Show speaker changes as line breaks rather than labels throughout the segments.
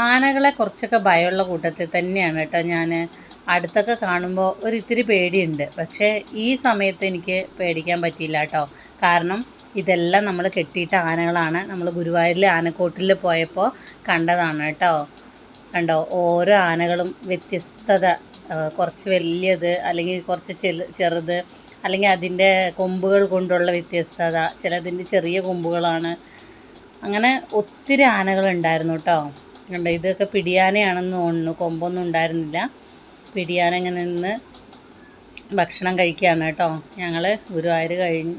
ആനകളെ കുറച്ചൊക്കെ ഭയമുള്ള കൂട്ടത്തിൽ തന്നെയാണ് കേട്ടോ ഞാൻ. അടുത്തൊക്കെ കാണുമ്പോൾ ഒരിത്തിരി പേടിയുണ്ട്. പക്ഷേ ഈ സമയത്ത് എനിക്ക് പേടിക്കാൻ പറ്റിയില്ല കേട്ടോ. കാരണം ഇതെല്ലാം നമ്മൾ കെട്ടിയിട്ട ആനകളാണ്. നമ്മൾ ഗുരുവായൂരിലെ ആനക്കോട്ടിൽ പോയപ്പോൾ കണ്ടതാണ് കേട്ടോ. കണ്ടോ, ഓരോ ആനകളും വ്യത്യസ്തത, കുറച്ച് വലിയത് അല്ലെങ്കിൽ കുറച്ച് ചെറുത്, അല്ലെങ്കിൽ അതിൻ്റെ കൊമ്പുകൾ കൊണ്ടുള്ള വ്യത്യസ്തത, ചിലതിൻ്റെ ചെറിയ കൊമ്പുകളാണ്. അങ്ങനെ ഒത്തിരി ആനകളുണ്ടായിരുന്നു കേട്ടോ. കണ്ടോ, ഇതൊക്കെ പിടിയാനയാണെന്ന് തോന്നുന്നു, കൊമ്പൊന്നും ഉണ്ടായിരുന്നില്ല. പിടിയാന ഇങ്ങനെ നിന്ന് ഭക്ഷണം കഴിക്കുകയാണ് കേട്ടോ. ഞങ്ങൾ ഗുരുവായൂർ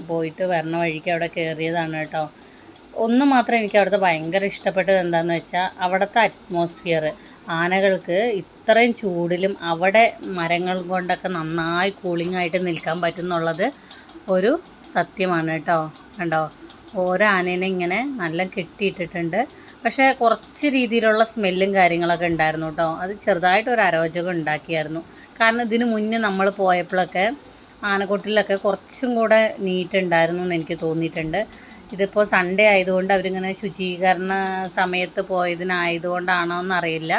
പോയിട്ട് വരണ വഴിക്ക് അവിടെ കയറിയതാണ് കേട്ടോ. ഒന്ന് മാത്രം എനിക്ക് അവിടുത്തെ ഭയങ്കര ഇഷ്ടപ്പെട്ടത് എന്താണെന്ന് വെച്ചാൽ അവിടുത്തെ അറ്റ്മോസ്ഫിയർ. ആനകൾക്ക് ഇത്രയും ചൂടിലും അവിടെ മരങ്ങൾ കൊണ്ടൊക്കെ നന്നായി കൂളിംഗ് ആയിട്ട് നിൽക്കാൻ പറ്റുന്നുള്ളത് ഒരു സത്യമാണ് കേട്ടോ. കണ്ടോ, ഓരോ ആനേനെ ഇങ്ങനെ നല്ല കെട്ടിയിട്ടിട്ടുണ്ട്. പക്ഷേ കുറച്ച് രീതിയിലുള്ള സ്മെല്ലും കാര്യങ്ങളൊക്കെ ഉണ്ടായിരുന്നു കേട്ടോ. അത് ചെറുതായിട്ടൊരു അരോചകം ഉണ്ടാക്കിയായിരുന്നു. കാരണം ഇതിന് മുന്നേ നമ്മൾ പോയപ്പോഴൊക്കെ ആനക്കൊട്ടിലൊക്കെ കുറച്ചും കൂടെ നീറ്റ് ഉണ്ടായിരുന്നു എന്ന് എനിക്ക് തോന്നിയിട്ടുണ്ട്. ഇതിപ്പോൾ സൺഡേ ആയതുകൊണ്ട് അവരിങ്ങനെ ശുചീകരണ സമയത്ത് പോയതിനായതുകൊണ്ടാണോ എന്നറിയില്ല,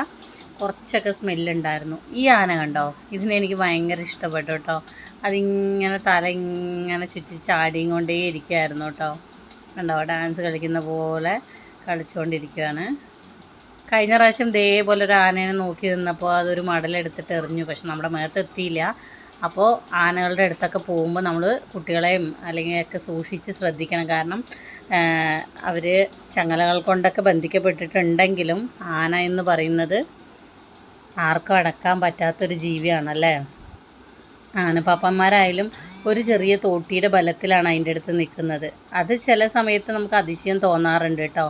കുറച്ചൊക്കെ സ്മെല്ലുണ്ടായിരുന്നു. ഈ ആന കണ്ടോ, ഇതിനെനിക്ക് ഭയങ്കര ഇഷ്ടപ്പെട്ടു കേട്ടോ. അതിങ്ങനെ തല ഇങ്ങനെ ചുറ്റി ചാടിയും കൊണ്ടേ ഇരിക്കുമായിരുന്നു കേട്ടോ. കണ്ടോ, ഡാൻസ് കളിക്കുന്ന പോലെ കളിച്ചുകൊണ്ടിരിക്കുകയാണ്. കഴിഞ്ഞ പ്രാവശ്യം ഇതേപോലെ ഒരു ആനേനെ നോക്കി നിന്നപ്പോൾ അതൊരു മടലെടുത്തിട്ട് എറിഞ്ഞു. പക്ഷെ നമ്മുടെ മേത്ത് എത്തിയില്ല. അപ്പോൾ ആനകളുടെ അടുത്തൊക്കെ പോകുമ്പോൾ നമ്മൾ കുട്ടികളെയും അല്ലെങ്കിൽ ഒക്കെ സൂക്ഷിച്ച് ശ്രദ്ധിക്കണം. കാരണം അവർ ചങ്ങലകൾ കൊണ്ടൊക്കെ ബന്ധിക്കപ്പെട്ടിട്ടുണ്ടെങ്കിലും ആന എന്ന് പറയുന്നത് ആർക്കും അടക്കാൻ പറ്റാത്തൊരു ജീവിയാണല്ലേ. ആനപ്പാപ്പന്മാരായാലും ഒരു ചെറിയ തോട്ടിയുടെ ബലത്തിലാണ് അതിൻ്റെ അടുത്ത് നിൽക്കുന്നത്. അത് ചില സമയത്ത് നമുക്ക് അതിശയം തോന്നാറുണ്ട് കേട്ടോ.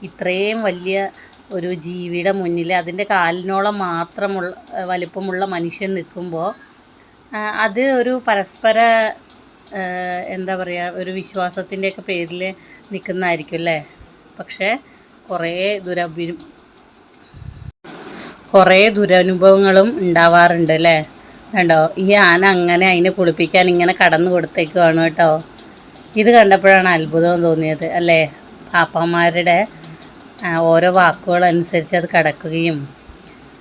ഇത്രയും വലിയ ഒരു ജീവിയുടെ മുന്നിൽ അതിൻ്റെ കാലിനോളം മാത്രമുള്ള വലിപ്പമുള്ള മനുഷ്യൻ നിൽക്കുമ്പോൾ അത് ഒരു പരസ്പര എന്താ പറയുക, ഒരു വിശ്വാസത്തിൻ്റെയൊക്കെ പേരിൽ നിൽക്കുന്നതായിരിക്കും അല്ലേ. പക്ഷേ കുറേ ദുരനുഭവങ്ങളും ഉണ്ടാവാറുണ്ട് അല്ലേ. കണ്ടോ, ഈ ആന അങ്ങനെ അതിനെ കുളിപ്പിക്കാൻ ഇങ്ങനെ കടന്നു കൊടുത്തേക്കുവാണ് കേട്ടോ. ഇത് കണ്ടപ്പോഴാണ് അത്ഭുതം തോന്നിയത് അല്ലേ. പാപ്പാമാരുടെ ഓരോ വാക്കുകളനുസരിച്ച് അത് കിടക്കുകയും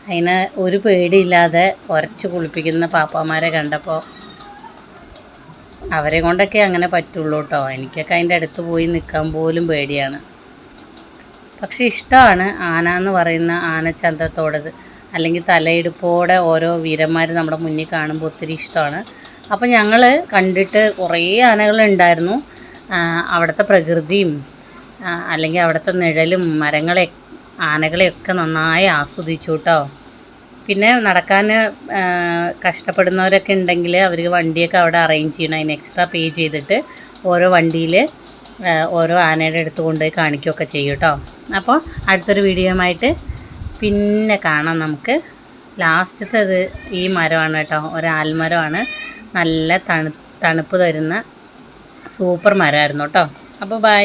അതിനെ ഒരു പേടിയില്ലാതെ ഉരച്ച് കുളിപ്പിക്കുന്ന പാപ്പാമാരെ കണ്ടപ്പോൾ അവരെ കൊണ്ടൊക്കെ അങ്ങനെ പറ്റുള്ളൂ കേട്ടോ. എനിക്കൊക്കെ അതിൻ്റെ അടുത്ത് പോയി നിൽക്കാൻ പോലും പേടിയാണ്. പക്ഷെ ഇഷ്ടമാണ് ആന എന്ന് പറയുന്ന ആനച്ചന്തത്തോടത്, അല്ലെങ്കിൽ തലയെടുപ്പോടെ ഓരോ വീരന്മാർ നമ്മുടെ മുന്നിൽ കാണുമ്പോൾ ഒത്തിരി ഇഷ്ടമാണ്. അപ്പോൾ ഞങ്ങൾ കണ്ടിട്ട് കുറേ ആനകളുണ്ടായിരുന്നു. അവിടുത്തെ പ്രകൃതിയും അല്ലെങ്കിൽ അവിടുത്തെ നിഴലും ആനകളെയൊക്കെ നന്നായി ആസ്വദിച്ചു കേട്ടോ. പിന്നെ നടക്കാൻ കഷ്ടപ്പെടുന്നവരൊക്കെ ഉണ്ടെങ്കിൽ അവർക്ക് വണ്ടിയൊക്കെ അവിടെ അറേഞ്ച് ചെയ്യണം. അതിന് എക്സ്ട്രാ പേ ചെയ്തിട്ട് ഓരോ വണ്ടിയിൽ ഓരോ ആനയുടെ അടുത്ത് കൊണ്ടുപോയി കാണിക്കുകയൊക്കെ ചെയ്യും കേട്ടോ. അപ്പോൾ അടുത്തൊരു വീഡിയോയുമായിട്ട് പിന്നെ കാണാം നമുക്ക്. ലാസ്റ്റത്തേത് ഈ മരമാണ് കേട്ടോ, ഒരാൽമരമാണ്. നല്ല തണുപ്പ് തരുന്ന സൂപ്പർ മരമായിരുന്നു കേട്ടോ. അപ്പോൾ ബൈ.